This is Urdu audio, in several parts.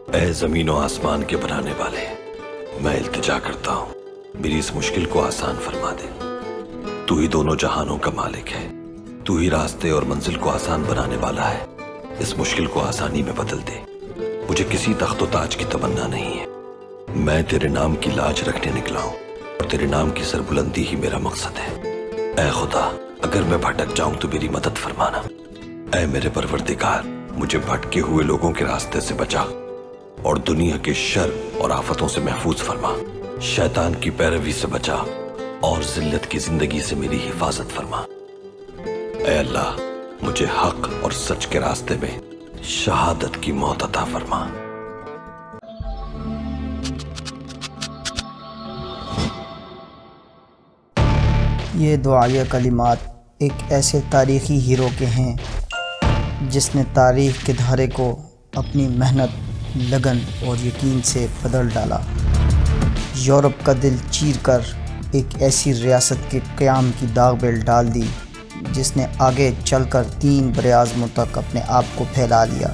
اے زمین و آسمان کے بنانے والے، میں التجا کرتا ہوں میری اس مشکل کو آسان فرما دے۔ تو ہی دونوں جہانوں کا مالک ہے، تو ہی راستے اور منزل کو آسان بنانے والا ہے۔ اس مشکل کو آسانی میں بدل دے۔ مجھے کسی تخت و تاج کی تمنا نہیں ہے، میں تیرے نام کی لاج رکھنے نکلا ہوں اور تیرے نام کی سربلندی ہی میرا مقصد ہے۔ اے خدا، اگر میں بھٹک جاؤں تو میری مدد فرمانا۔ اے میرے پروردگار، مجھے بھٹکے ہوئے لوگوں کے راستے سے بچا اور دنیا کے شر اور آفتوں سے محفوظ فرما۔ شیطان کی پیروی سے بچا اور ذلت کی زندگی سے میری حفاظت فرما۔ اے اللہ، مجھے حق اور سچ کے راستے میں شہادت کی موت عطا فرما۔ یہ دعائیہ کلمات ایک ایسے تاریخی ہیرو کے ہیں جس نے تاریخ کے دھارے کو اپنی محنت، لگن اور یقین سے بدل ڈالا۔ یورپ کا دل چیر کر ایک ایسی ریاست کے قیام کی داغ بیل ڈال دی جس نے آگے چل کر 3 براعظموں تک اپنے آپ کو پھیلا لیا۔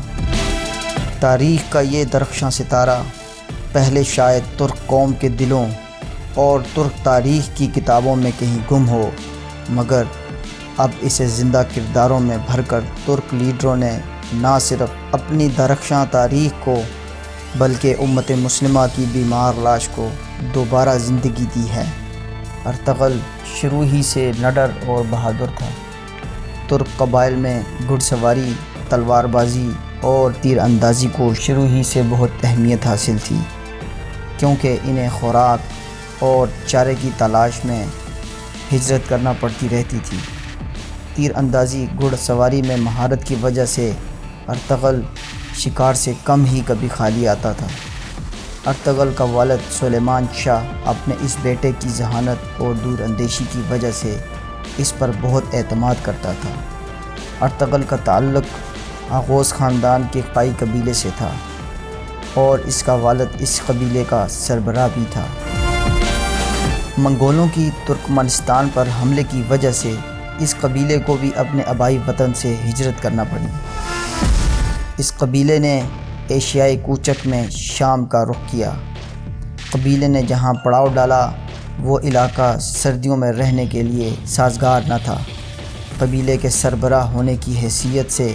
تاریخ کا یہ درخشاں ستارہ پہلے شاید ترک قوم کے دلوں اور ترک تاریخ کی کتابوں میں کہیں گم ہو، مگر اب اسے زندہ کرداروں میں بھر کر ترک لیڈروں نے نہ صرف اپنی درخشاں تاریخ کو بلکہ امت مسلمہ کی بیمار لاش کو دوبارہ زندگی دی ہے۔ ارطغرل شروع ہی سے نڈر اور بہادر تھا۔ ترک قبائل میں گھڑ سواری، تلوار بازی اور تیر اندازی کو شروع ہی سے بہت اہمیت حاصل تھی، کیونکہ انہیں خوراک اور چارے کی تلاش میں ہجرت کرنا پڑتی رہتی تھی۔ تیر اندازی، گھڑ سواری میں مہارت کی وجہ سے ارطغرل شکار سے کم ہی کبھی خالی آتا تھا۔ ارطغرل کا والد سلیمان شاہ اپنے اس بیٹے کی ذہانت اور دور اندیشی کی وجہ سے اس پر بہت اعتماد کرتا تھا۔ ارطغرل کا تعلق آغوز خاندان کے قائی قبیلے سے تھا اور اس کا والد اس قبیلے کا سربراہ بھی تھا۔ منگولوں کی ترکمانستان پر حملے کی وجہ سے اس قبیلے کو بھی اپنے آبائی وطن سے ہجرت کرنا پڑی۔ اس قبیلے نے ایشیائی کوچک میں شام کا رخ کیا۔ قبیلے نے جہاں پڑاؤ ڈالا وہ علاقہ سردیوں میں رہنے کے لیے سازگار نہ تھا۔ قبیلے کے سربراہ ہونے کی حیثیت سے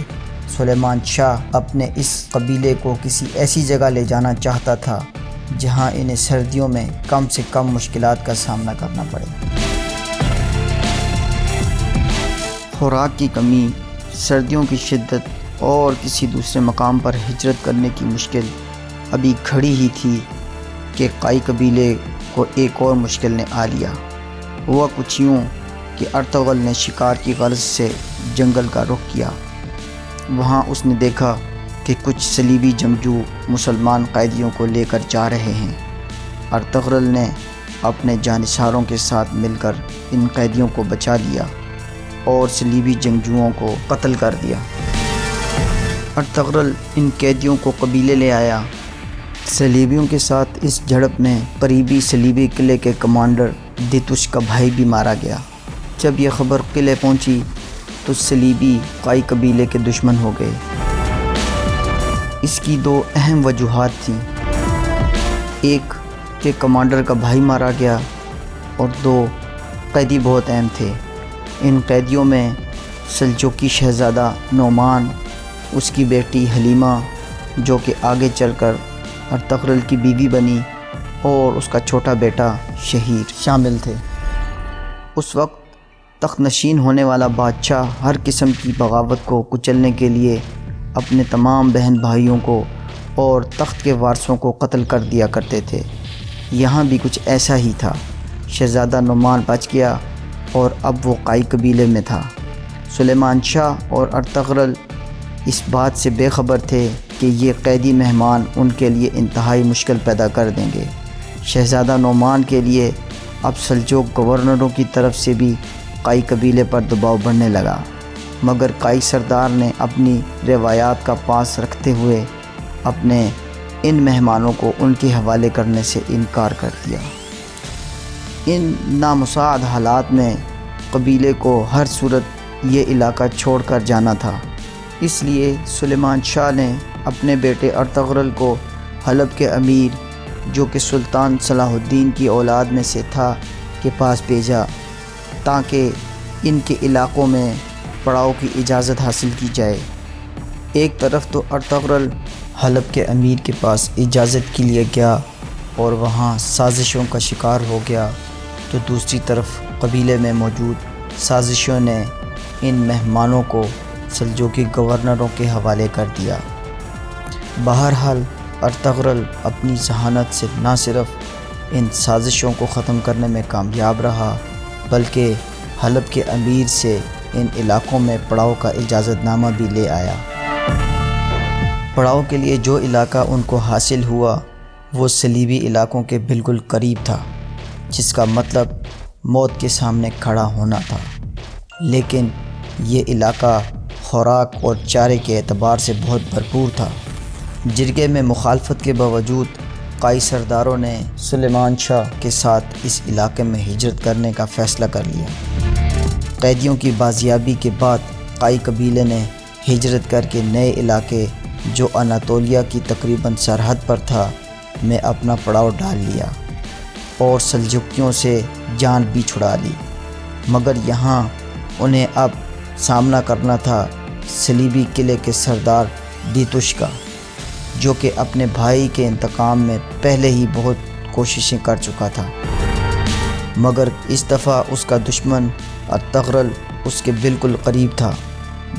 سلیمان شاہ اپنے اس قبیلے کو کسی ایسی جگہ لے جانا چاہتا تھا جہاں انہیں سردیوں میں کم سے کم مشکلات کا سامنا کرنا پڑے۔ خوراک کی کمی، سردیوں کی شدت اور کسی دوسرے مقام پر ہجرت کرنے کی مشکل ابھی کھڑی ہی تھی کہ قائی قبیلے کو ایک اور مشکل نے آ لیا۔ ہوا کچھ یوں کہ ارطغرل نے شکار کی غرض سے جنگل کا رخ کیا۔ وہاں اس نے دیکھا کہ کچھ صلیبی جنگجو مسلمان قیدیوں کو لے کر جا رہے ہیں۔ ارطغرل نے اپنے جانثاروں کے ساتھ مل کر ان قیدیوں کو بچا لیا اور صلیبی جنگجوؤں کو قتل کر دیا۔ ارطغرل ان قیدیوں کو قبیلے لے آیا۔ صلیبیوں کے ساتھ اس جھڑپ میں قریبی صلیبی قلعے کے کمانڈر دیتوش کا بھائی بھی مارا گیا۔ جب یہ خبر قلعے پہنچی تو صلیبی قائی قبیلے کے دشمن ہو گئے۔ اس کی 2 اہم وجوہات تھیں، ایک کہ کمانڈر کا بھائی مارا گیا اور 2 قیدی بہت اہم تھے۔ ان قیدیوں میں سلجوقی شہزادہ نعمان، اس کی بیٹی حلیمہ جو کہ آگے چل کر ارطغرل کی بیوی بنی، اور اس کا چھوٹا بیٹا شہیر شامل تھے۔ اس وقت تخت نشین ہونے والا بادشاہ ہر قسم کی بغاوت کو کچلنے کے لیے اپنے تمام بہن بھائیوں کو اور تخت کے وارثوں کو قتل کر دیا کرتے تھے۔ یہاں بھی کچھ ایسا ہی تھا۔ شہزادہ نعمان بچ گیا اور اب وہ قائی قبیلے میں تھا۔ سلیمان شاہ اور ارطغرل اس بات سے بے خبر تھے کہ یہ قیدی مہمان ان کے لیے انتہائی مشکل پیدا کر دیں گے۔ شہزادہ نعمان کے لیے اب سلجوق گورنروں کی طرف سے بھی قائی قبیلے پر دباؤ بڑھنے لگا، مگر قائی سردار نے اپنی روایات کا پاس رکھتے ہوئے اپنے ان مہمانوں کو ان کے حوالے کرنے سے انکار کر دیا۔ ان نامساعد حالات میں قبیلے کو ہر صورت یہ علاقہ چھوڑ کر جانا تھا۔ اس لیے سلیمان شاہ نے اپنے بیٹے ارطغرل کو حلب کے امیر جو کہ سلطان صلاح الدین کی اولاد میں سے تھا کے پاس بھیجا تاکہ ان کے علاقوں میں پڑاؤ کی اجازت حاصل کی جائے۔ ایک طرف تو ارطغرل حلب کے امیر کے پاس اجازت کے لیے گیا اور وہاں سازشوں کا شکار ہو گیا، تو دوسری طرف قبیلے میں موجود سازشوں نے ان مہمانوں کو سلجوقی گورنروں کے حوالے کر دیا۔ بہرحال ارطغرل اپنی ذہانت سے نہ صرف ان سازشوں کو ختم کرنے میں کامیاب رہا بلکہ حلب کے امیر سے ان علاقوں میں پڑاؤ کا اجازت نامہ بھی لے آیا۔ پڑاؤ کے لیے جو علاقہ ان کو حاصل ہوا وہ صلیبی علاقوں کے بالکل قریب تھا، جس کا مطلب موت کے سامنے کھڑا ہونا تھا، لیکن یہ علاقہ خوراک اور چارے کے اعتبار سے بہت بھرپور تھا۔ جرگے میں مخالفت کے باوجود قائی سرداروں نے سلیمان شاہ کے ساتھ اس علاقے میں ہجرت کرنے کا فیصلہ کر لیا۔ قیدیوں کی بازیابی کے بعد قائی قبیلے نے ہجرت کر کے نئے علاقے جو اناطولیہ کی تقریباً سرحد پر تھا میں اپنا پڑاؤ ڈال لیا اور سلجوقیوں سے جان بھی چھڑا لی، مگر یہاں انہیں اب سامنا کرنا تھا صلیبی قلعے کے سردار دیتوش کا، جو کہ اپنے بھائی کے انتقام میں پہلے ہی بہت کوششیں کر چکا تھا، مگر اس دفعہ اس کا دشمن ارطغرل اس کے بالکل قریب تھا۔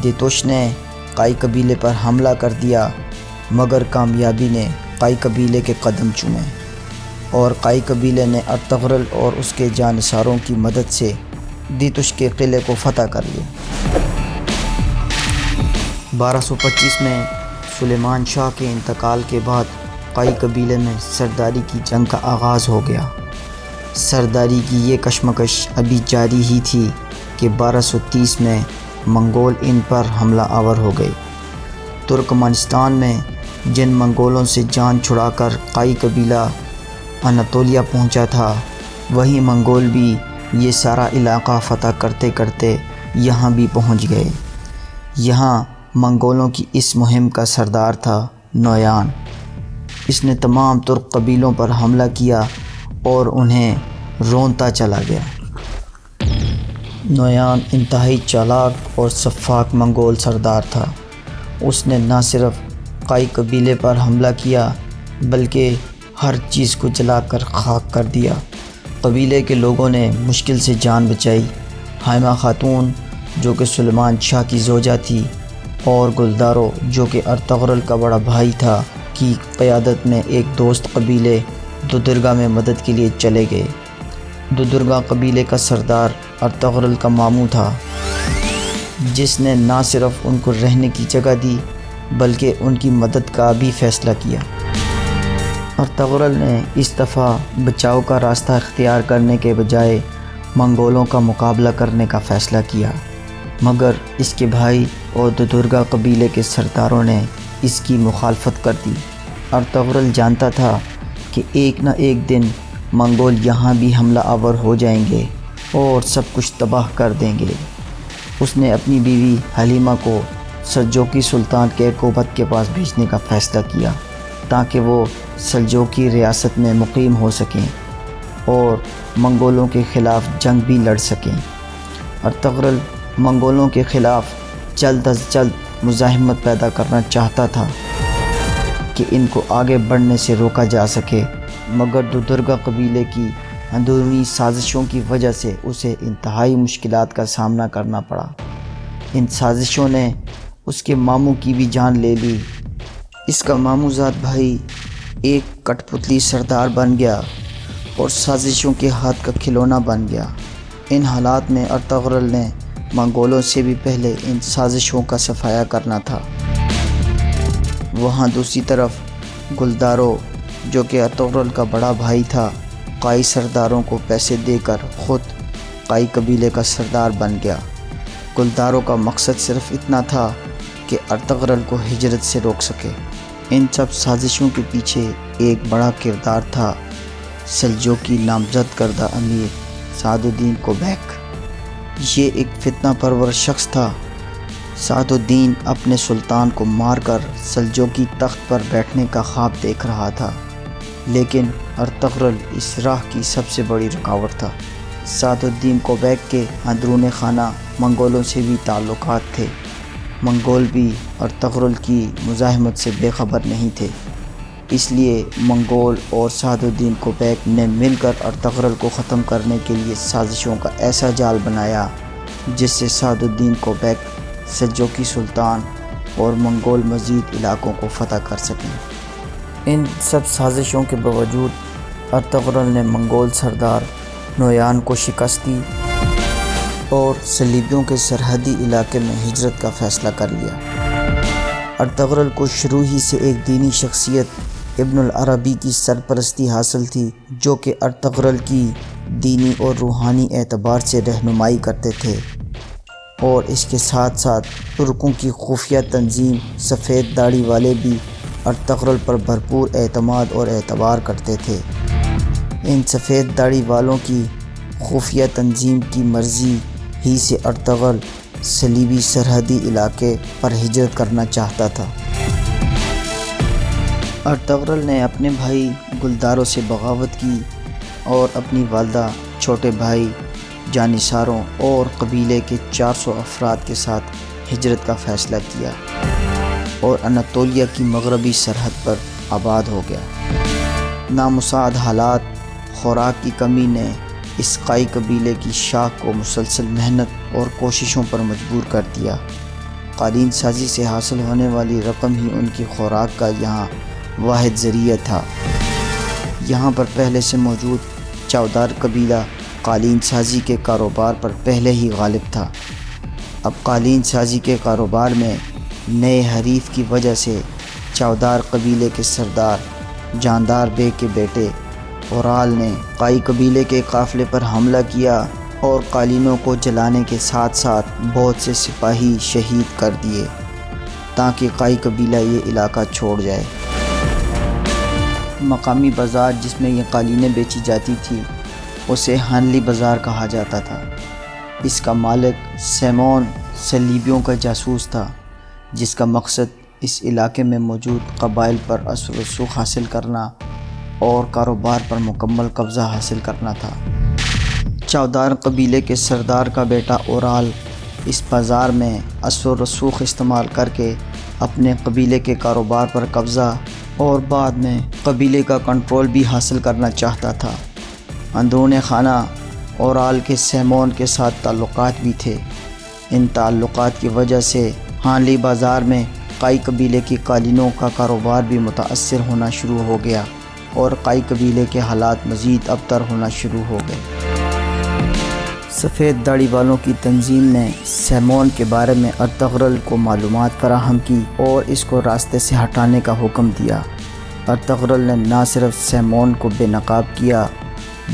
دیتوش نے قائی قبیلے پر حملہ کر دیا، مگر کامیابی نے قائی قبیلے کے قدم چومے اور قائی قبیلے نے ارطغرل اور اس کے جانصاروں کی مدد سے دیتوش کے قلعے کو فتح کر لیا۔ 1225 میں سلیمان شاہ کے انتقال کے بعد قائی قبیلے میں سرداری کی جنگ کا آغاز ہو گیا۔ سرداری کی یہ کشمکش ابھی جاری ہی تھی کہ 1230 میں منگول ان پر حملہ آور ہو گئے۔ ترکمانستان میں جن منگولوں سے جان چھڑا کر قائی قبیلہ اناطولیہ پہنچا تھا، وہی منگول بھی یہ سارا علاقہ فتح کرتے کرتے یہاں بھی پہنچ گئے۔ یہاں منگولوں کی اس مہم کا سردار تھا نویان۔ اس نے تمام ترک قبیلوں پر حملہ کیا اور انہیں رونتا چلا گیا۔ نویان انتہائی چالاک اور سفاک منگول سردار تھا۔ اس نے نہ صرف قائی قبیلے پر حملہ کیا بلکہ ہر چیز کو جلا کر خاک کر دیا۔ قبیلے کے لوگوں نے مشکل سے جان بچائی۔ حائمہ خاتون جو کہ سلیمان شاہ کی زوجہ تھی اور گلدارو جو کہ ارطغرل کا بڑا بھائی تھا کی قیادت میں ایک دوست قبیلے دودرگا میں مدد کے لیے چلے گئے۔ دودرگا قبیلے کا سردار ارطغرل کا ماموں تھا، جس نے نہ صرف ان کو رہنے کی جگہ دی بلکہ ان کی مدد کا بھی فیصلہ کیا۔ ارطغرل نے اس دفعہ بچاؤ کا راستہ اختیار کرنے کے بجائے منگولوں کا مقابلہ کرنے کا فیصلہ کیا، مگر اس کے بھائی اور دودرگا قبیلے کے سرداروں نے اس کی مخالفت کر دی۔ ارطغرل جانتا تھا کہ ایک نہ ایک دن منگول یہاں بھی حملہ آور ہو جائیں گے اور سب کچھ تباہ کر دیں گے۔ اس نے اپنی بیوی حلیمہ کو سلجوقی سلطان کیقوباد کے پاس بھیجنے کا فیصلہ کیا تاکہ وہ سلجوقی ریاست میں مقیم ہو سکیں اور منگولوں کے خلاف جنگ بھی لڑ سکیں۔ ارطغرل منگولوں کے خلاف جلد از جلد مزاحمت پیدا کرنا چاہتا تھا کہ ان کو آگے بڑھنے سے روکا جا سکے، مگر دودرگا قبیلے کی اندرونی سازشوں کی وجہ سے اسے انتہائی مشکلات کا سامنا کرنا پڑا۔ ان سازشوں نے اس کے ماموں کی بھی جان لے لی۔ اس کا ماموں زاد بھائی ایک کٹ پتلی سردار بن گیا اور سازشوں کے ہاتھ کا کھلونا بن گیا۔ ان حالات میں ارطغرل نے منگولوں سے بھی پہلے ان سازشوں کا صفایا کرنا تھا۔ وہاں دوسری طرف گلدارو جو کہ ارطغرل کا بڑا بھائی تھا، قائی سرداروں کو پیسے دے کر خود قائی قبیلے کا سردار بن گیا۔ گلدارو کا مقصد صرف اتنا تھا کہ ارطغرل کو ہجرت سے روک سکے۔ ان سب سازشوں کے پیچھے ایک بڑا کردار تھا سلجوقی نامزد کردہ امیر سعد الدین کوبیک۔ یہ ایک فتنہ پرور شخص تھا۔ سعد الدین اپنے سلطان کو مار کر سلجوقی تخت پر بیٹھنے کا خواب دیکھ رہا تھا، لیکن ارطغرل اس راہ کی سب سے بڑی رکاوٹ تھا۔ سعد الدین کوبیک کے اندرون خانہ منگولوں سے بھی تعلقات تھے۔ منگول بھی ارطغرل کی مزاحمت سے بے خبر نہیں تھے، اس لیے منگول اور سعد الدین کوبیک نے مل کر ارطغرل کو ختم کرنے کے لیے سازشوں کا ایسا جال بنایا جس سے سعد الدین کوبیک سلجوقی سلطان اور منگول مزید علاقوں کو فتح کر سکیں۔ ان سب سازشوں کے باوجود ارطغرل نے منگول سردار نویان کو شکست دی اور صلیبیوں کے سرحدی علاقے میں ہجرت کا فیصلہ کر لیا۔ ارطغرل کو شروع ہی سے ایک دینی شخصیت ابن العربی کی سرپرستی حاصل تھی، جو کہ ارطغرل کی دینی اور روحانی اعتبار سے رہنمائی کرتے تھے، اور اس کے ساتھ ساتھ ترکوں کی خفیہ تنظیم سفید داڑھی والے بھی ارطغرل پر بھرپور اعتماد اور اعتبار کرتے تھے۔ ان سفید داڑھی والوں کی خفیہ تنظیم کی مرضی ہی سے ارطغرل صلیبی سرحدی علاقے پر ہجرت کرنا چاہتا تھا۔ ارطغرل نے اپنے بھائی گلداروں سے بغاوت کی اور اپنی والدہ، چھوٹے بھائی جانصاروں اور قبیلے کے 400 افراد کے ساتھ ہجرت کا فیصلہ کیا اور اناطولیہ کی مغربی سرحد پر آباد ہو گیا۔ نامساعد حالات، خوراک کی کمی نے اس قائی قبیلے کی شاخ کو مسلسل محنت اور کوششوں پر مجبور کر دیا۔ قالین سازی سے حاصل ہونے والی رقم ہی ان کی خوراک کا یہاں واحد ذریعہ تھا۔ یہاں پر پہلے سے موجود چودار قبیلہ قالین سازی کے کاروبار پر پہلے ہی غالب تھا۔ اب قالین سازی کے کاروبار میں نئے حریف کی وجہ سے چودار قبیلے کے سردار جاندار بیگ کے بیٹے اورال نے قائی قبیلے کے قافلے پر حملہ کیا اور قالینوں کو جلانے کے ساتھ ساتھ بہت سے سپاہی شہید کر دیے تاکہ قائی قبیلہ یہ علاقہ چھوڑ جائے۔ مقامی بازار جس میں یہ قالینیں بیچی جاتی تھی اسے ہانلی بازار کہا جاتا تھا۔ اس کا مالک سیمون صلیبیوں کا جاسوس تھا، جس کا مقصد اس علاقے میں موجود قبائل پر اثر و رسوخ حاصل کرنا اور کاروبار پر مکمل قبضہ حاصل کرنا تھا۔ چودار قبیلے کے سردار کا بیٹا اورال اس بازار میں اثر و رسوخ استعمال کر کے اپنے قبیلے کے کاروبار پر قبضہ اور بعد میں قبیلے کا کنٹرول بھی حاصل کرنا چاہتا تھا۔ اندرون خانہ اورال کے سیمون کے ساتھ تعلقات بھی تھے۔ ان تعلقات کی وجہ سے ہانلی بازار میں قائی قبیلے کی قالینوں کا کاروبار بھی متاثر ہونا شروع ہو گیا اور قائی قبیلے کے حالات مزید ابتر ہونا شروع ہو گئے۔ سفید داڑھی والوں کی تنظیم نے سیمون کے بارے میں ارطغرل کو معلومات فراہم کی اور اس کو راستے سے ہٹانے کا حکم دیا۔ ارطغرل نے نہ صرف سیمون کو بے نقاب کیا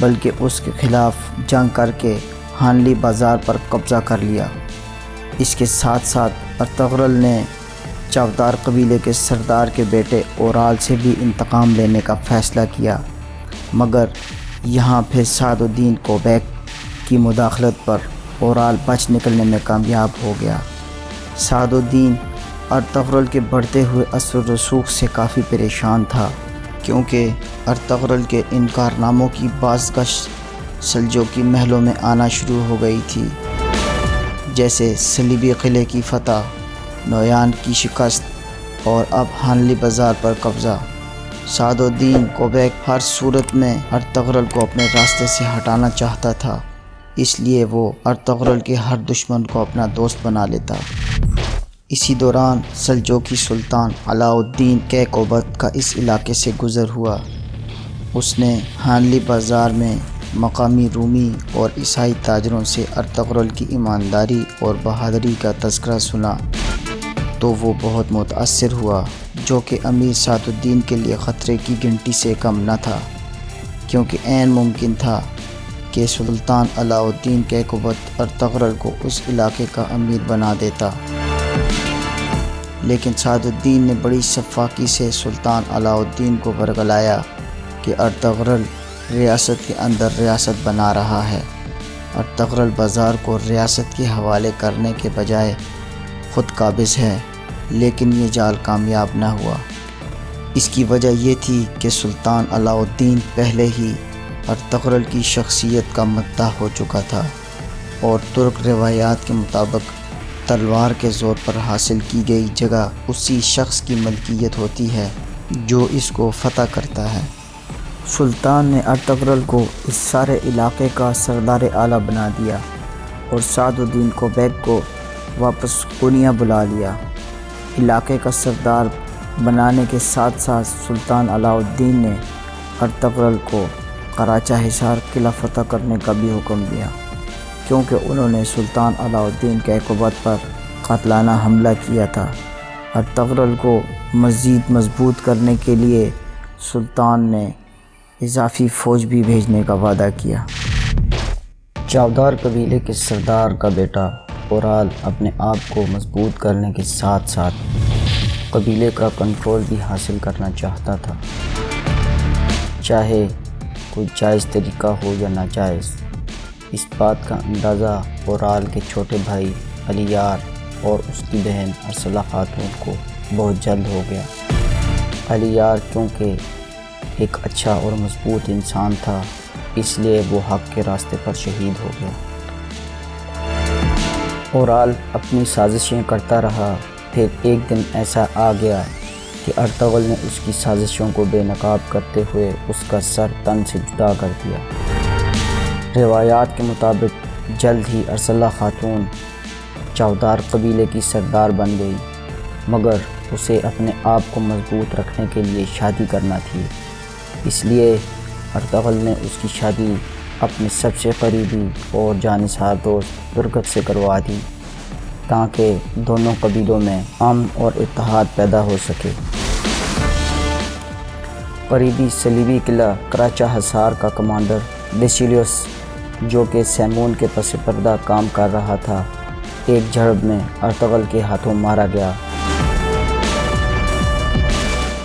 بلکہ اس کے خلاف جنگ کر کے ہانلی بازار پر قبضہ کر لیا۔ اس کے ساتھ ساتھ ارطغرل نے چودار قبیلے کے سردار کے بیٹے اورال سے بھی انتقام لینے کا فیصلہ کیا، مگر یہاں پھر سعد الدین کوبیک کی مداخلت پر اورال بچ نکلنے میں کامیاب ہو گیا۔ سعد الدین ارطغرل کے بڑھتے ہوئے اثر و رسوخ سے کافی پریشان تھا، کیونکہ ارطغرل کے ان کارناموں کی بازگشت سلجوقی محلوں میں آنا شروع ہو گئی تھی، جیسے صلیبی قلعے کی فتح، نویان کی شکست اور اب ہانلی بازار پر قبضہ۔ سعد الدین کوبیک ہر صورت میں ارطغرل کو اپنے راستے سے ہٹانا چاہتا تھا، اس لیے وہ ارطغرل کے ہر دشمن کو اپنا دوست بنا لیتا۔ اسی دوران سلجوقی سلطان علاء الدین کیقوباد کا اس علاقے سے گزر ہوا۔ اس نے ہانلی بازار میں مقامی رومی اور عیسائی تاجروں سے ارطغرل کی ایمانداری اور بہادری کا تذکرہ سنا تو وہ بہت متاثر ہوا، جو کہ امیر سعد الدین کے لیے خطرے کی گھنٹی سے کم نہ تھا، کیونکہ عین ممکن تھا کہ سلطان علاء الدین کیقوباد ارطغرل کو اس علاقے کا امیر بنا دیتا۔ لیکن سعد الدین نے بڑی شفاقی سے سلطان علاء الدین کو ورگلایا کہ ارطغرل ریاست کے اندر ریاست بنا رہا ہے۔ ارطغرل بازار کو ریاست کے حوالے کرنے کے بجائے خود قابض ہے، لیکن یہ جال کامیاب نہ ہوا۔ اس کی وجہ یہ تھی کہ سلطان علاء الدین پہلے ہی ارطغرل کی شخصیت کا مداح ہو چکا تھا، اور ترک روایات کے مطابق تلوار کے زور پر حاصل کی گئی جگہ اسی شخص کی ملکیت ہوتی ہے جو اس کو فتح کرتا ہے۔ سلطان نے ارطغرل کو اس سارے علاقے کا سردار اعلیٰ بنا دیا اور سعد الدین کوبیک کو واپس قونیہ بلا لیا۔ علاقے کا سردار بنانے کے ساتھ ساتھ سلطان علاء الدین نے ارطغرل کو قراچہ حصار قلعہ فتح کرنے کا بھی حکم دیا، کیونکہ انہوں نے سلطان علاء الدین کے قوت پر قاتلانہ حملہ کیا تھا۔ ارطغرل کو مزید مضبوط کرنے کے لیے سلطان نے اضافی فوج بھی بھیجنے کا وعدہ کیا۔ چاودار قبیلے کے سردار کا بیٹا اورال اپنے آپ کو مضبوط کرنے کے ساتھ ساتھ قبیلے کا کنٹرول بھی حاصل کرنا چاہتا تھا، چاہے کوئی جائز طریقہ ہو یا ناجائز۔ اس بات کا اندازہ اورال کے چھوٹے بھائی علی یار اور اس کی بہن ارسلہ خاتون کو بہت جلد ہو گیا۔ علی یار کیونکہ ایک اچھا اور مضبوط انسان تھا، اس لیے وہ حق کے راستے پر شہید ہو گیا۔ اورال اپنی سازشیں کرتا رہا، پھر ایک دن ایسا آ گیا کہ ارطغرل نے اس کی سازشوں کو بے نقاب کرتے ہوئے اس کا سر تن سے جدا کر دیا۔ روایات کے مطابق جلد ہی ارسلہ خاتون چاودار قبیلے کی سردار بن گئی، مگر اسے اپنے آپ کو مضبوط رکھنے کے لیے شادی کرنا تھی، اس لیے ارطغرل نے اس کی شادی اپنے سب سے قریبی اور جانثار دوست ترگت سے کروا دی تاکہ دونوں قبیلوں میں امن اور اتحاد پیدا ہو سکے۔ قریبی صلیبی قلعہ قراچہ حصار کا کمانڈر بیسیلیوس، جو کہ سیمون کے پس پردہ کام کر رہا تھا، ایک جھڑپ میں ارطغرل کے ہاتھوں مارا گیا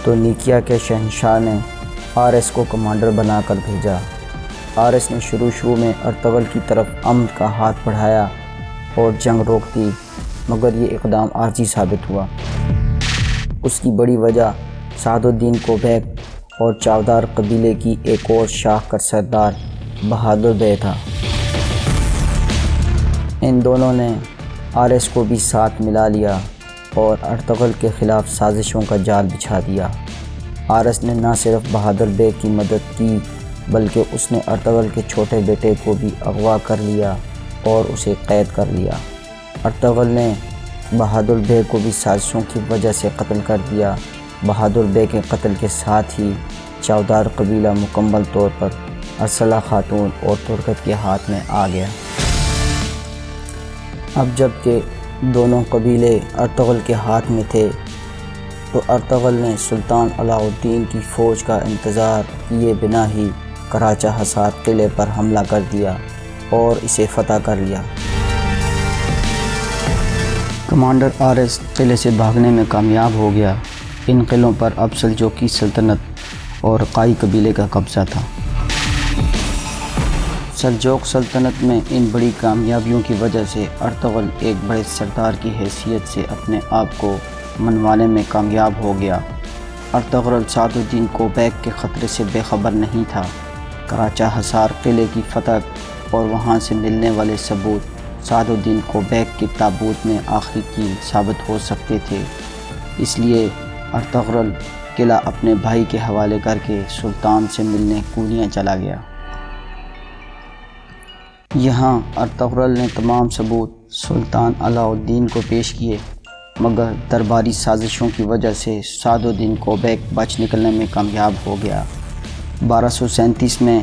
تو نیکیا کے شہنشاہ نے آرس کو کمانڈر بنا کر بھیجا۔ آرس نے شروع میں ارطغرل کی طرف امن کا ہاتھ بڑھایا اور جنگ روک دی، مگر یہ اقدام عارضی ثابت ہوا۔ اس کی بڑی وجہ سعد الدین کوبیک اور چاودار قبیلے کی ایک اور شاخ کا سردار بہادر بے تھا۔ ان دونوں نے آرس کو بھی ساتھ ملا لیا اور ارطغرل کے خلاف سازشوں کا جال بچھا دیا۔ آرس نے نہ صرف بہادر بے کی مدد کی بلکہ اس نے ارطغرل کے چھوٹے بیٹے کو بھی اغوا کر لیا اور اسے قید کر لیا۔ ارطغرل نے بہادر بے کو بھی سازشوں کی وجہ سے قتل کر دیا۔ بہادر بے کے قتل کے ساتھ ہی چاودار قبیلہ مکمل طور پر ارسلہ خاتون اور ترگت کے ہاتھ میں آ گیا۔ اب جب کہ دونوں قبیلے ارطغرل کے ہاتھ میں تھے تو ارطغرل نے سلطان علاء الدین کی فوج کا انتظار کیے بنا ہی قراچہ حصار قلعے پر حملہ کر دیا اور اسے فتح کر لیا۔ کمانڈر آرس قلعے سے بھاگنے میں کامیاب ہو گیا۔ ان قلعوں پر اب سلجوقی سلطنت اور قائی قبیلے کا قبضہ تھا۔ سلجوق سلطنت میں ان بڑی کامیابیوں کی وجہ سے ارطغرل ایک بڑے سردار کی حیثیت سے اپنے آپ کو منوانے میں کامیاب ہو گیا۔ ارطغرل سعد الدین کوبیک کے خطرے سے بے خبر نہیں تھا۔ قراچہ حصار قلعے کی فتح اور وہاں سے ملنے والے ثبوت سعد الدین کوبیک کے تابوت میں آخری کیل ثابت ہو سکتے تھے، اس لیے ارطغرل قلعہ اپنے بھائی کے حوالے کر کے سلطان سے ملنے قونیہ چلا گیا۔ یہاں ارطغرل نے تمام ثبوت سلطان علاء الدین کو پیش کیے، مگر درباری سازشوں کی وجہ سے سعد الدین کوبیک بچ نکلنے میں کامیاب ہو گیا۔ 1237 میں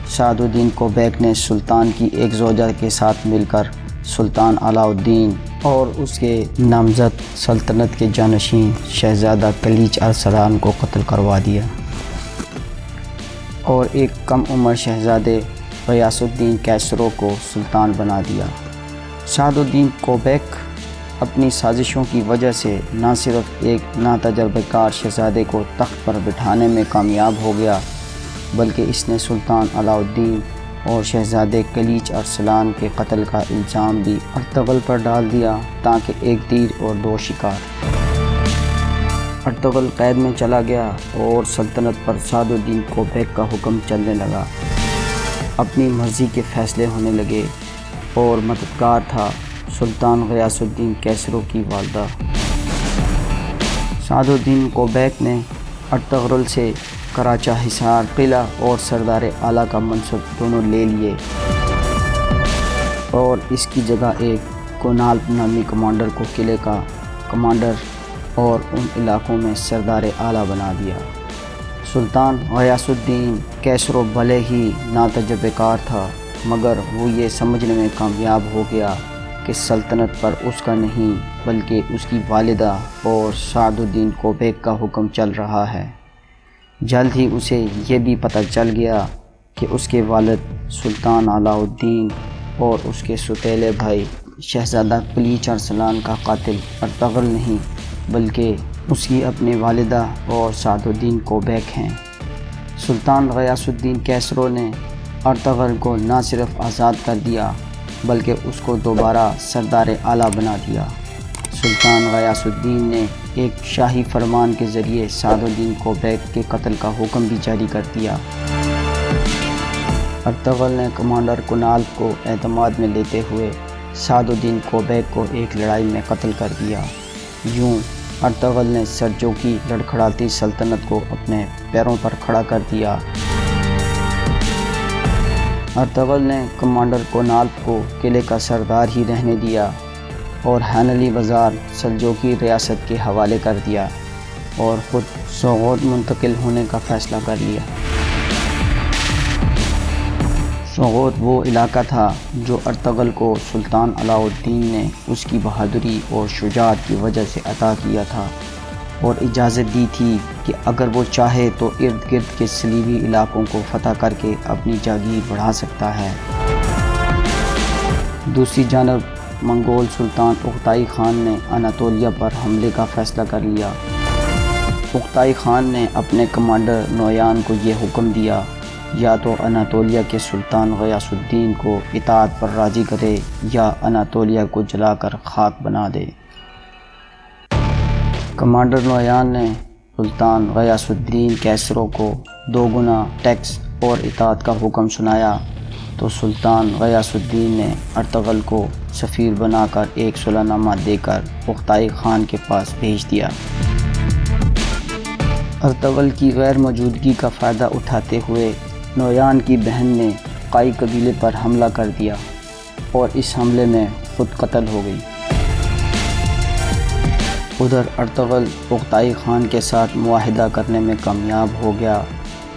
سعد الدین کوبیک نے سلطان کی ایک زوجہ کے ساتھ مل کر سلطان علاء الدین اور اس کے نامزد سلطنت کے جانشین شہزادہ کلیچ ارسلان کو قتل کروا دیا اور ایک کم عمر شہزادے غیاث الدین کیسرو کو سلطان بنا دیا۔ سعد الدین کوبیک اپنی سازشوں کی وجہ سے نہ صرف ایک ناتجربہ کار شہزادے کو تخت پر بٹھانے میں کامیاب ہو گیا، بلکہ اس نے سلطان علاء الدین اور شہزادے کلیچ ارسلان کے قتل کا الزام بھی ارطغرل پر ڈال دیا تاکہ ایک تیر اور دو شکار۔ ارطغرل قید میں چلا گیا اور سلطنت پر سعد الدین کوبیک کا حکم چلنے لگا۔ اپنی مرضی کے فیصلے ہونے لگے اور مددگار تھا سلطان غیاث الدین کیسرو کی والدہ۔ سعد الدین کوبیک نے ارطغرل سے کراچا حصار، قلعہ اور سردار اعلیٰ کا منصب دونوں لے لیے اور اس کی جگہ ایک کونالب نامی کمانڈر کو قلعے کا کمانڈر اور ان علاقوں میں سردار اعلیٰ بنا دیا۔ سلطان غیاث الدین کیسرو بھلے ہی ناتجربہ کار تھا، مگر وہ یہ سمجھنے میں کامیاب ہو گیا کہ سلطنت پر اس کا نہیں بلکہ اس کی والدہ اور سعد الدین کوبیک کا حکم چل رہا ہے۔ جلد ہی اسے یہ بھی پتہ چل گیا کہ اس کے والد سلطان علاء الدین اور اس کے سوتیلے بھائی شہزادہ کلیچ ارسلان کا قاتل ارطغرل نہیں بلکہ اس کی اپنی والدہ اور سعد الدین کوبیک ہیں۔ سلطان غیاث الدین کیسرو نے ارطغرل کو نہ صرف آزاد کر دیا بلکہ اس کو دوبارہ سردار اعلیٰ بنا دیا۔ سلطان غیاث الدین نے ایک شاہی فرمان کے ذریعے سعد الدین کوبیک کے قتل کا حکم بھی جاری کر دیا۔ ارطغرل نے کمانڈر کونالب کو اعتماد میں لیتے ہوئے سعد الدین کوبیک کو ایک لڑائی میں قتل کر دیا۔ یوں ارطغرل نے سلجوقی لڑکھڑاتی سلطنت کو اپنے پیروں پر کھڑا کر دیا۔ ارطغرل نے کمانڈر کونالب کو قلعے کا سردار ہی رہنے دیا اور حنلی بازار سلجوقی ریاست کے حوالے کر دیا اور خود سوغوت منتقل ہونے کا فیصلہ کر لیا۔ سوغوت وہ علاقہ تھا جو ارطغرل کو سلطان علاء الدین نے اس کی بہادری اور شجاعت کی وجہ سے عطا کیا تھا اور اجازت دی تھی کہ اگر وہ چاہے تو ارد گرد کے صلیبی علاقوں کو فتح کر کے اپنی جاگیر بڑھا سکتا ہے۔ دوسری جانب منگول سلطان اغتائی خان نے اناطولیہ پر حملے کا فیصلہ کر لیا۔ اغتائی خان نے اپنے کمانڈر نویان کو یہ حکم دیا یا تو اناطولیہ کے سلطان غیاث الدین کو اطاعت پر راضی کرے یا اناطولیہ کو جلا کر خاک بنا دے۔ کمانڈر نویان نے سلطان غیاث الدین کیسرو کو 2 گنا ٹیکس اور اطاعت کا حکم سنایا تو سلطان غیاث الدین نے ارطغرل کو سفیر بنا کر ایک صلح نامہ دے کر اغتائی خان کے پاس بھیج دیا۔ ارطغرل کی غیر موجودگی کا فائدہ اٹھاتے ہوئے نویان کی بہن نے قائی قبیلے پر حملہ کر دیا اور اس حملے میں خود قتل ہو گئی۔ ادھر ارطغرل اغتائی خان کے ساتھ معاہدہ کرنے میں کامیاب ہو گیا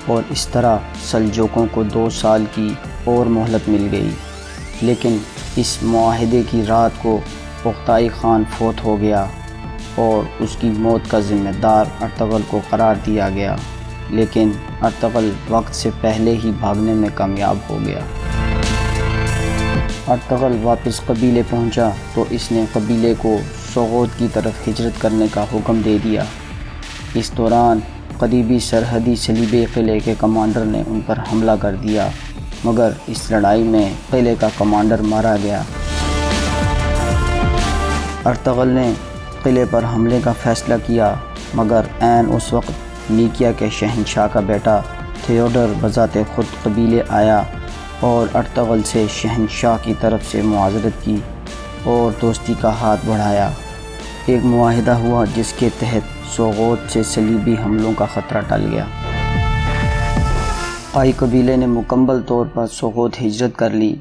اور اس طرح سلجوقوں کو 2 سال کی اور مہلت مل گئی، لیکن اس معاہدے کی رات کو اغتائی خان فوت ہو گیا اور اس کی موت کا ذمہ دار ارطغرل کو قرار دیا گیا، لیکن ارطغرل وقت سے پہلے ہی بھاگنے میں کامیاب ہو گیا۔ ارطغرل واپس قبیلے پہنچا تو اس نے قبیلے کو سوغوت کی طرف ہجرت کرنے کا حکم دے دیا۔ اس دوران قریبی سرحدی صلیبی قلعے کے کمانڈر نے ان پر حملہ کر دیا، مگر اس لڑائی میں قلعے کا کمانڈر مارا گیا۔ ارطغرل نے قلعے پر حملے کا فیصلہ کیا، مگر عین اس وقت نیکیا کے شہنشاہ کا بیٹا تھیوڈر بذات خود قبیلے آیا اور ارطغرل سے شہنشاہ کی طرف سے معاذرت کی اور دوستی کا ہاتھ بڑھایا۔ ایک معاہدہ ہوا جس کے تحت سوغوت سے صلیبی حملوں کا خطرہ ٹل گیا۔ قائی قبیلے نے مکمل طور پر سوغوت ہجرت کر لی۔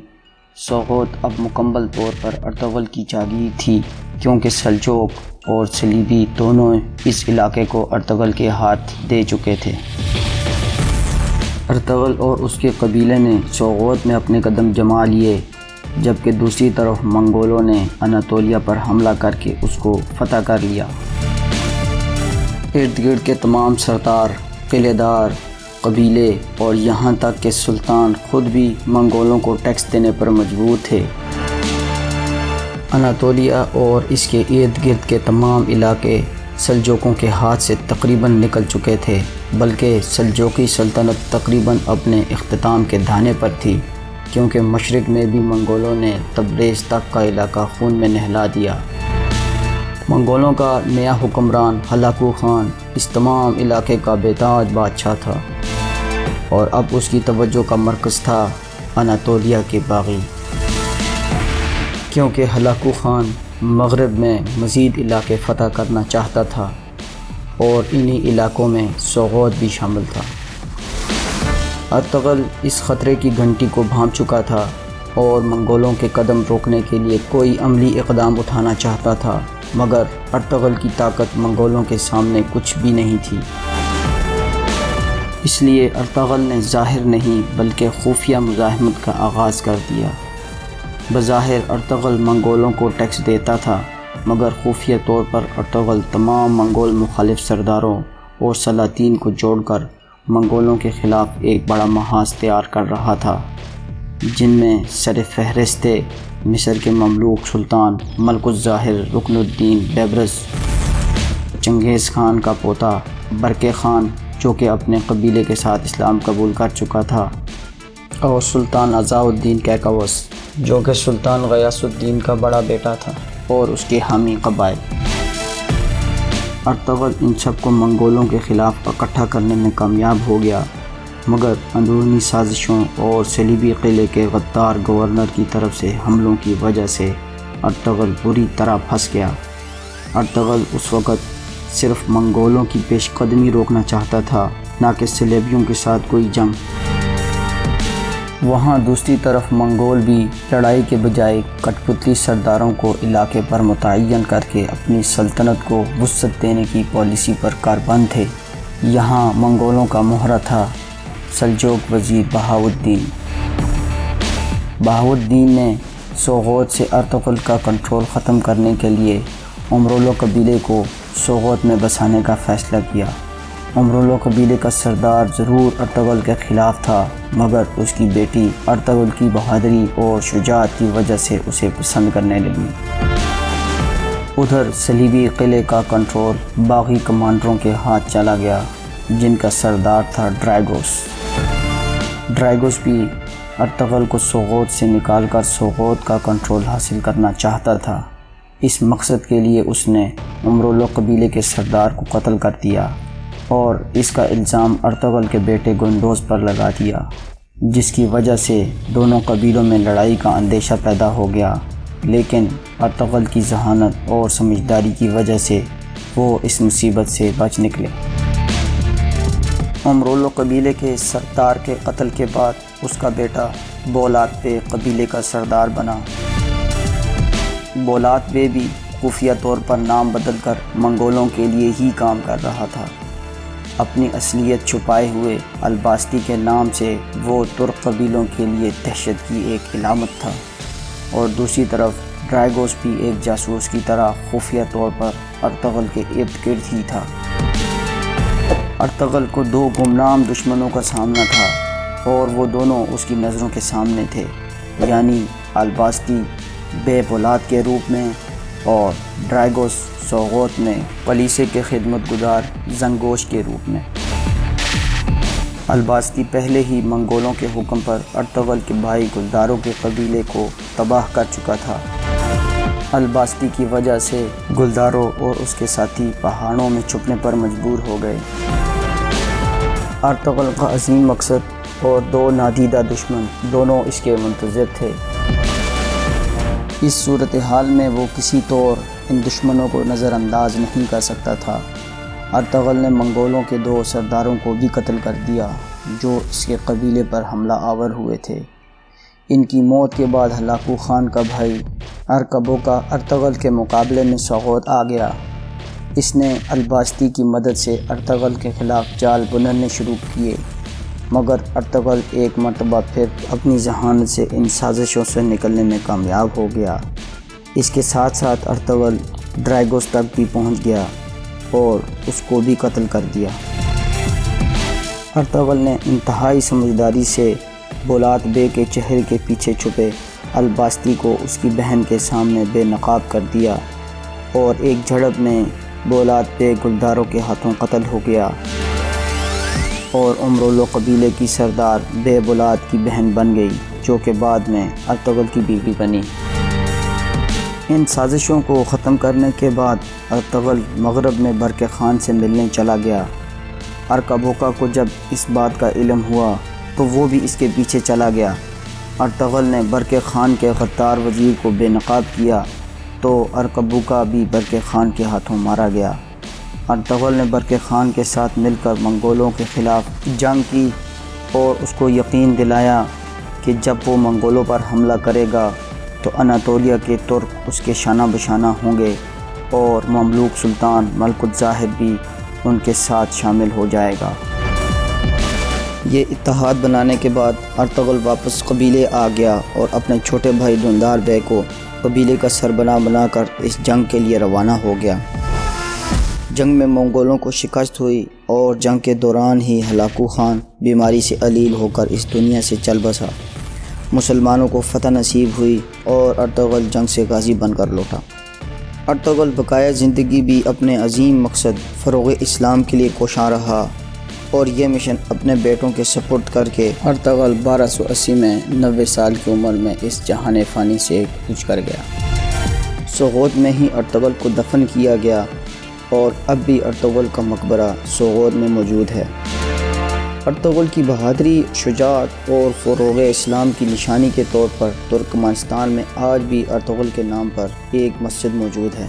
سوغوت اب مکمل طور پر ارطغرل کی جاگیر تھی، کیونکہ سلجوق اور صلیبی دونوں اس علاقے کو ارطغرل کے ہاتھ دے چکے تھے۔ ارطغرل اور اس کے قبیلے نے سوغوت میں اپنے قدم جما لیے، جبکہ دوسری طرف منگولوں نے اناطولیہ پر حملہ کر کے اس کو فتح کر لیا۔ ارد گرد کے تمام سردار، قلعے دار، قبیلے اور یہاں تک کہ سلطان خود بھی منگولوں کو ٹیکس دینے پر مجبور تھے۔ اناطولیہ اور اس کے ارد گرد کے تمام علاقے سلجوقوں کے ہاتھ سے تقریباً نکل چکے تھے، بلکہ سلجوقی سلطنت تقریباً اپنے اختتام کے دھانے پر تھی کیونکہ مشرق میں بھی منگولوں نے تبریز تک کا علاقہ خون میں نہلا دیا۔ منگولوں کا نیا حکمران ہلاکو خان اس تمام علاقے کا بےتاج بادشاہ تھا، اور اب اس کی توجہ کا مرکز تھا اناطولیہ کے باغی، کیونکہ ہلاکو خان مغرب میں مزید علاقے فتح کرنا چاہتا تھا، اور انہی علاقوں میں سوغوت بھی شامل تھا۔ ارطغرل اس خطرے کی گھنٹی کو بھانپ چکا تھا اور منگولوں کے قدم روکنے کے لیے کوئی عملی اقدام اٹھانا چاہتا تھا، مگر ارطغرل کی طاقت منگولوں کے سامنے کچھ بھی نہیں تھی۔ اس لیے ارطغرل نے ظاہر نہیں بلکہ خفیہ مزاحمت کا آغاز کر دیا۔ بظاہر ارطغرل منگولوں کو ٹیکس دیتا تھا، مگر خفیہ طور پر ارطغرل تمام منگول مخالف سرداروں اور سلاطین کو جوڑ کر منگولوں کے خلاف ایک بڑا محاذ تیار کر رہا تھا، جن میں سر فہرست تھے مصر کے مملوک سلطان ملک الظاہر رکن الدین بیبرس، چنگیز خان کا پوتا برقے خان جو کہ اپنے قبیلے کے ساتھ اسلام قبول کر چکا تھا، اور سلطان عزاء الدین کیکاوس جو کہ سلطان غیاث الدین کا بڑا بیٹا تھا، اور اس کے حامی قبائل۔ ارطغرل ان سب کو منگولوں کے خلاف اکٹھا کرنے میں کامیاب ہو گیا، مگر اندرونی سازشوں اور صلیبی قلعے کے غدار گورنر کی طرف سے حملوں کی وجہ سے ارطغرل بری طرح پھنس گیا۔ ارطغرل اس وقت صرف منگولوں کی پیش قدمی روکنا چاہتا تھا، نہ کہ صلیبیوں کے ساتھ کوئی جنگ۔ وہاں دوسری طرف منگول بھی لڑائی کے بجائے کٹ پتلی سرداروں کو علاقے پر متعین کر کے اپنی سلطنت کو وسعت دینے کی پالیسی پر کاربند تھے۔ یہاں منگولوں کا مہرہ تھا سلجوق وزیر بہاؤالدین۔ بہاؤالدین نے سوغوت سے ارطغرل کا کنٹرول ختم کرنے کے لیے امرولو قبیلے کو سوغوت میں بسانے کا فیصلہ کیا۔ امرولو قبیلے کا سردار ضرور ارطغرل کے خلاف تھا، مگر اس کی بیٹی ارطغرل کی بہادری اور شجاعت کی وجہ سے اسے پسند کرنے لگی۔ ادھر صلیبی قلعے کا کنٹرول باغی کمانڈروں کے ہاتھ چلا گیا، جن کا سردار تھا ڈرائیگوس۔ ڈرائیگوس بھی ارطغرل کو سوغوت سے نکال کر سوغوت کا کنٹرول حاصل کرنا چاہتا تھا۔ اس مقصد کے لیے اس نے امرولو قبیلے کے سردار کو قتل کر دیا، اور اس کا الزام ارطغرل کے بیٹے گنڈوز پر لگا دیا، جس کی وجہ سے دونوں قبیلوں میں لڑائی کا اندیشہ پیدا ہو گیا، لیکن ارطغرل کی ذہانت اور سمجھداری کی وجہ سے وہ اس مصیبت سے بچ نکلے۔ امرولو قبیلے کے سردار کے قتل کے بعد اس کا بیٹا بولات بے قبیلے کا سردار بنا۔ بولات بے بھی خفیہ طور پر نام بدل کر منگولوں کے لیے ہی کام کر رہا تھا۔ اپنی اصلیت چھپائے ہوئے الباستی کے نام سے وہ ترک قبیلوں کے لیے دہشت کی ایک علامت تھا، اور دوسری طرف ڈرائیگوس بھی ایک جاسوس کی طرح خفیہ طور پر ارطغرل کے ارد گرد ہی تھا۔ ارطغرل کو دو گمنام دشمنوں کا سامنا تھا، اور وہ دونوں اس کی نظروں کے سامنے تھے، یعنی الباستی بے بولات کے روپ میں اور ڈرائیگوس سوغوت میں کلیسے کے خدمت گزار زنگوش کے روپ میں۔ الباستی پہلے ہی منگولوں کے حکم پر ارطغرل کے بھائی گلداروں کے قبیلے کو تباہ کر چکا تھا۔ الباستی کی وجہ سے گلداروں اور اس کے ساتھی پہاڑوں میں چھپنے پر مجبور ہو گئے۔ ارطغرل کا عظیم مقصد اور دو نادیدہ دشمن دونوں اس کے منتظر تھے۔ اس صورتحال میں وہ کسی طور ان دشمنوں کو نظر انداز نہیں کر سکتا تھا۔ ارطغرل نے منگولوں کے دو سرداروں کو بھی قتل کر دیا جو اس کے قبیلے پر حملہ آور ہوئے تھے۔ ان کی موت کے بعد ہلاکو خان کا بھائی ارکبو کا ارطغرل کے مقابلے میں سوغوت آ گیا۔ اس نے الباستی کی مدد سے ارطغرل کے خلاف جال بننے شروع کیے، مگر ارطغرل ایک مرتبہ پھر اپنی ذہانت سے ان سازشوں سے نکلنے میں کامیاب ہو گیا۔ اس کے ساتھ ساتھ ارطغرل ڈرائیگوس تک بھی پہنچ گیا اور اس کو بھی قتل کر دیا۔ ارطغرل نے انتہائی سمجھداری سے بولات بے کے چہرے کے پیچھے چھپے الباستی کو اس کی بہن کے سامنے بے نقاب کر دیا، اور ایک جھڑپ میں بولات بے گلداروں کے ہاتھوں قتل ہو گیا، اور امرولو قبیلے کی سردار بے بولات کی بہن بن گئی۔ جو کہ بعد میں ارطغرل کی بیوی بنی۔ ان سازشوں کو ختم کرنے کے بعد ارطغرل مغرب میں برق خان سے ملنے چلا گیا۔ ارکبوکا کو جب اس بات کا علم ہوا تو وہ بھی اس کے پیچھے چلا گیا۔ ارطغرل نے برق خان کے غدار وزیر کو بے نقاب کیا تو ارکبوکا بھی برق خان کے ہاتھوں مارا گیا۔ ارطغرل نے برق خان کے ساتھ مل کر منگولوں کے خلاف جنگ کی اور اس کو یقین دلایا کہ جب وہ منگولوں پر حملہ کرے گا تو اناطولیہ کے ترک اس کے شانہ بشانہ ہوں گے اور مملوک سلطان ملک الظاہر بھی ان کے ساتھ شامل ہو جائے گا۔ یہ اتحاد بنانے کے بعد ارطغرل واپس قبیلے آ گیا اور اپنے چھوٹے بھائی دھندار بے کو قبیلے کا سربراہ بنا کر اس جنگ کے لیے روانہ ہو گیا۔ جنگ میں منگولوں کو شکست ہوئی اور جنگ کے دوران ہی ہلاکو خان بیماری سے علیل ہو کر اس دنیا سے چل بسا۔ مسلمانوں کو فتح نصیب ہوئی اور ارطغرل جنگ سے غازی بن کر لوٹا۔ ارطغرل بقایا زندگی بھی اپنے عظیم مقصد فروغ اسلام کے لیے کوشاں رہا اور یہ مشن اپنے بیٹوں کے سپرد کر کے ارطغرل 1280 میں 90 سال کی عمر میں اس جہان فانی سے کوچ کر گیا۔ سوغوت میں ہی ارطغرل کو دفن کیا گیا اور اب بھی ارطغرل کا مقبرہ سوغوت میں موجود ہے۔ ارطغرل کی بہادری، شجاعت اور فروغ اسلام کی نشانی کے طور پر ترکمانستان میں آج بھی ارطغرل کے نام پر ایک مسجد موجود ہے۔